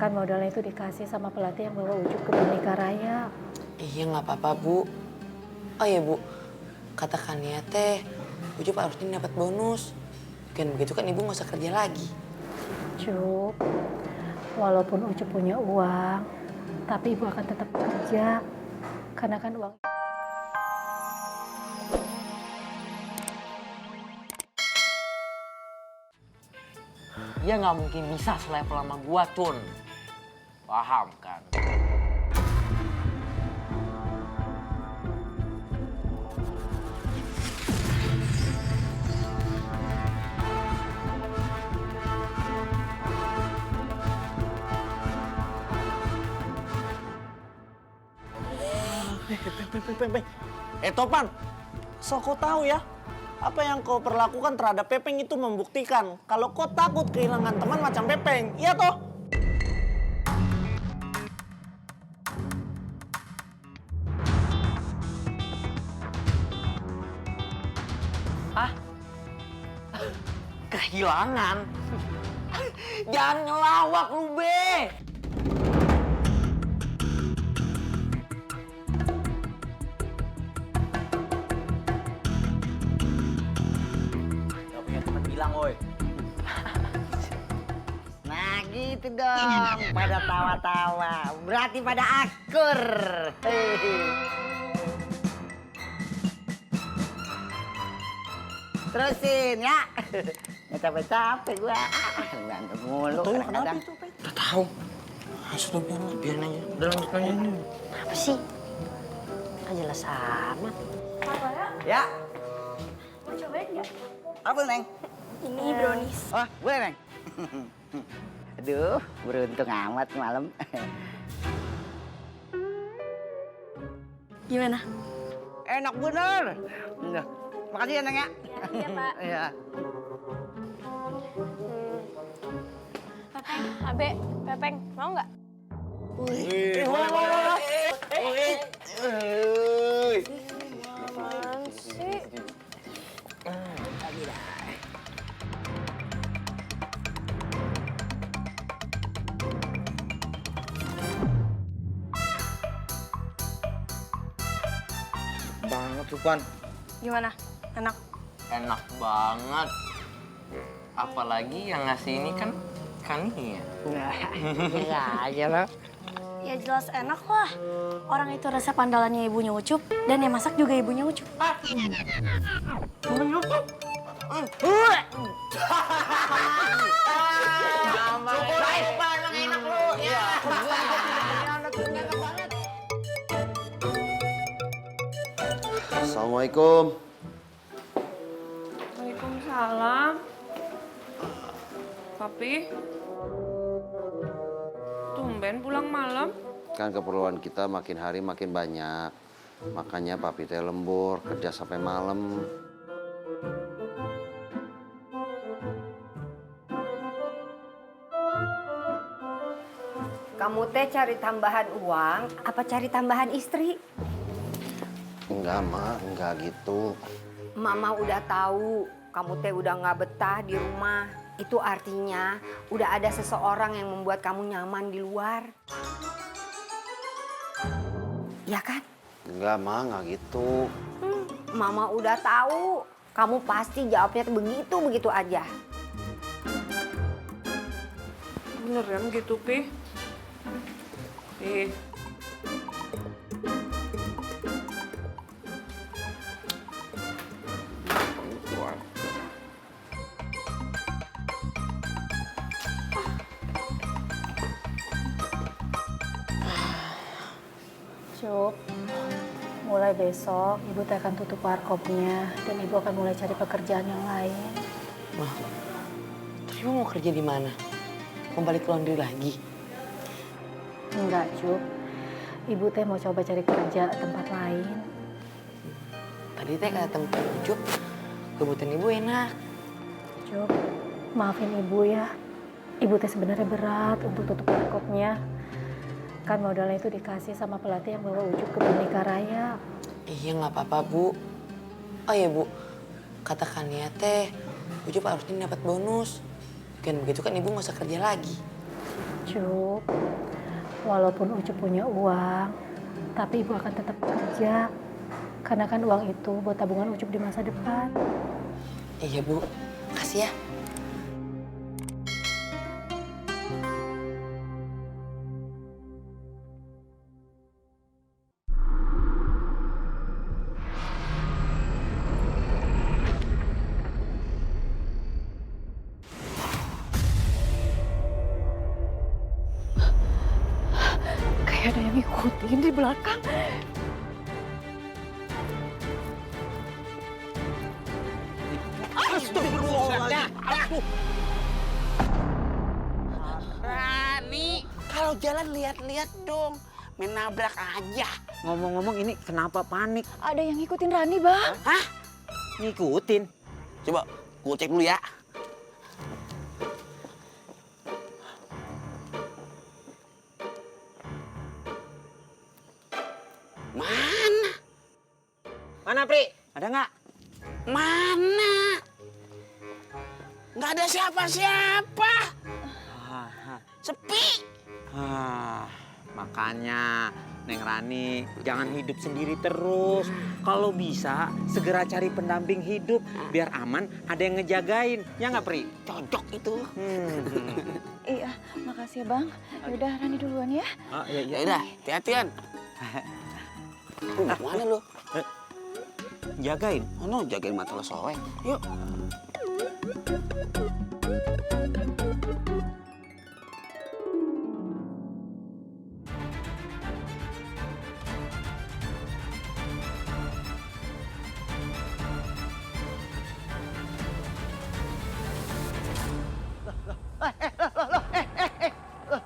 Kan modalnya itu dikasih sama pelatih yang bawa Ucup ke Bhinneka Raya. Iya nggak apa-apa Bu. Oh iya Bu, katakan ya teh, Ucup harusnya dapat bonus. Kan begitu kan Ibu nggak usah kerja lagi. Cup, walaupun Ucup punya uang, tapi Ibu akan tetap kerja. Karena kan uang... Dia nggak mungkin bisa selevel sama gua, Tun. Paham kan? Topan, so kau tahu ya, apa yang kau perlakukan terhadap Pepeng itu membuktikan kalau kau takut kehilangan teman macam Pepeng, iya toh? Hah? Kehilangan? Jangan ngelawak lu, Be! Gak punya teman bilang, woi. Nah gitu dong, pada tawa-tawa. Berarti pada akur. Terusin ya. Nggak capek-capek gua. Berantem mulu. Tuh, kenapa kadang-kadang. itu, Peng? Udah tahu. Sudah biarin aja. Udah lanjut aja. Apa sih? Kan jelas amat. Apa ya? Ya, Mau cobain nggak? apa Neng? Ini brownies. Oh, boleh Neng. Aduh, beruntung amat malam. Gimana? Enak bener. Nah, makasih ya Neng ya. Iya, Pak. Iya. Pepeng, Abe, Pepeng, mau nggak? Apaan sih? Banget tuh Pan. Gimana? Enak? Enak banget. Apalagi yang ngasih ini kan Kania. Iya aja lo. Ya jelas enak lah. Orang itu resep andalannya ibunya Ucup, dan yang masak juga ibunya Ucup. Assalamualaikum. Waalaikumsalam. Papi, tumben pulang malam. Kan keperluan kita makin hari makin banyak. Makanya papi teh lembur, kerja sampai malam. Kamu teh cari tambahan uang, apa cari tambahan istri? Enggak, Ma, enggak gitu. Mama udah tahu, kamu teh udah nggak betah di rumah. Itu artinya udah ada seseorang yang membuat kamu nyaman di luar. Ya kan? Enggak, Ma, enggak gitu. Mama udah tahu, kamu pasti jawabnya tuh begitu aja. Beneran gitu, Pi? Pi. Cup, mulai besok Ibu teh akan tutup warkopnya dan Ibu akan mulai cari pekerjaan yang lain. Mah, terus Ibu mau kerja di mana? Mau balik ke laundry lagi? Enggak, Cup. Ibu teh mau coba cari kerja tempat lain. Tadi teh kata tempat Ucup, kebutuhan Ibu enak. Cup, maafin Ibu ya. Ibu teh sebenarnya berat untuk tutup warkopnya. Kan modalnya itu dikasih sama pelatih yang bawa Ucup ke Bhinneka Raya. Iya nggak apa-apa Bu. Oh iya Bu, katakan ya teh, Ucup harusnya dapat bonus. Kan begitu kan Ibu nggak usah kerja lagi. Cup, walaupun Ucup punya uang, tapi ibu akan tetap kerja. Karena kan uang itu buat tabungan Ucup di masa depan. Iya Bu, kasih ya. Kayak ada yang ngikutin di belakang. Rani, kalau jalan lihat-lihat dong. Main nabrak aja. Ngomong-ngomong ini kenapa panik? Ada yang ngikutin Rani, Bang. Hah? Ngikutin. Coba gue cek dulu ya. Mana? Mana, Pri? Ada nggak? Mana? Nggak ada siapa-siapa. Sepi. Makanya Neng Rani jangan hidup sendiri terus. Kalau bisa segera cari pendamping hidup biar aman, ada yang ngejagain. Ya nggak, Pri? Cocok itu. Iya, makasih ya, Bang. Yaudah, Rani duluan ya. Oh, iya, Ya udah, hati-hatian. Mau mana lu? Jagain. Ono jagain mata lo soalnya. Yuk.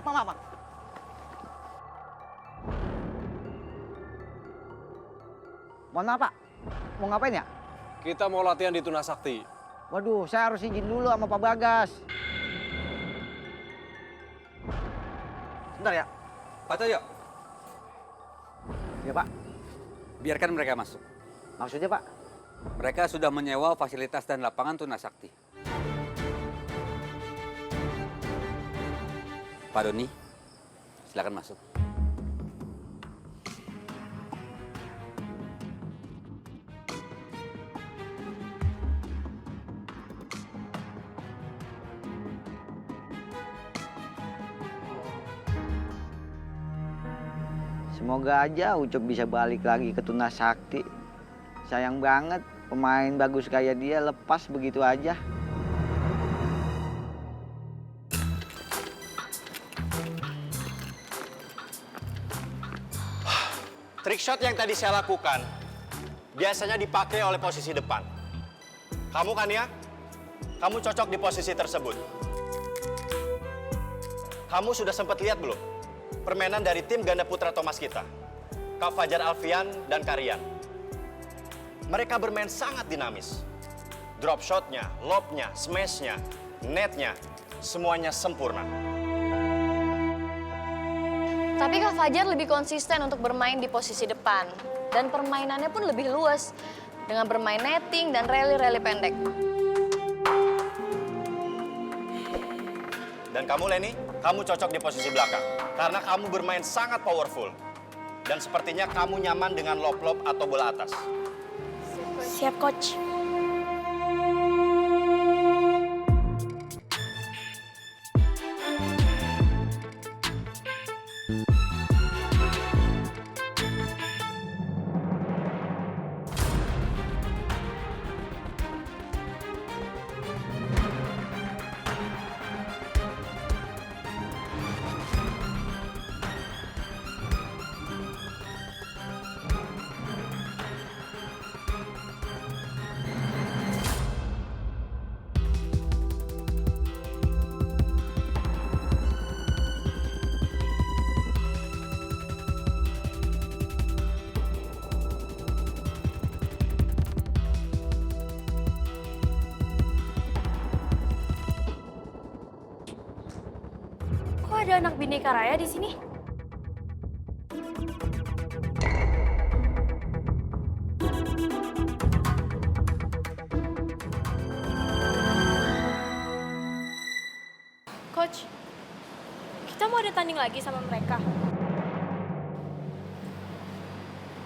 Mama. Mohon maaf, Pak. Mau ngapain ya? Kita mau latihan di Tunasakti. Waduh, saya harus izin dulu sama Pak Bagas. Bentar ya. Pak Cahyo, Ya, Pak. biarkan mereka masuk. Maksudnya, Pak? Mereka sudah menyewa fasilitas dan lapangan Tunasakti. Pak Doni, silakan masuk. Semoga aja Ucup bisa balik lagi ke Tunasakti. Sayang banget pemain bagus kayak dia lepas begitu aja. Trick shot yang tadi saya lakukan biasanya dipakai oleh posisi depan. Kamu kan ya? Kamu cocok di posisi tersebut. Kamu sudah sempat lihat belum permainan dari tim ganda putra Thomas kita? Kak Fajar Alfian dan Karian. Mereka bermain sangat dinamis. Drop shotnya, lobnya, smashnya, netnya, semuanya sempurna. Tapi Kak Fajar lebih konsisten untuk bermain di posisi depan. Dan permainannya pun lebih luas. Dengan bermain netting dan rally-rally pendek. Dan kamu Leni, kamu cocok di posisi belakang. Karena kamu bermain sangat powerful. Dan sepertinya kamu nyaman dengan lob-lob atau bola atas. Siap, Coach. Kok ada anak Bhinneka Raya di sini? Coach, kita mau ada tanding lagi sama mereka.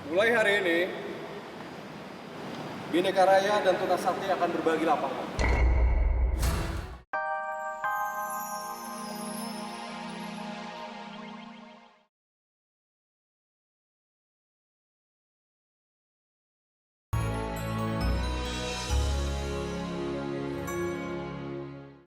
Mulai hari ini, Bhinneka Raya dan Tuna Sakti akan berbagi lapangan.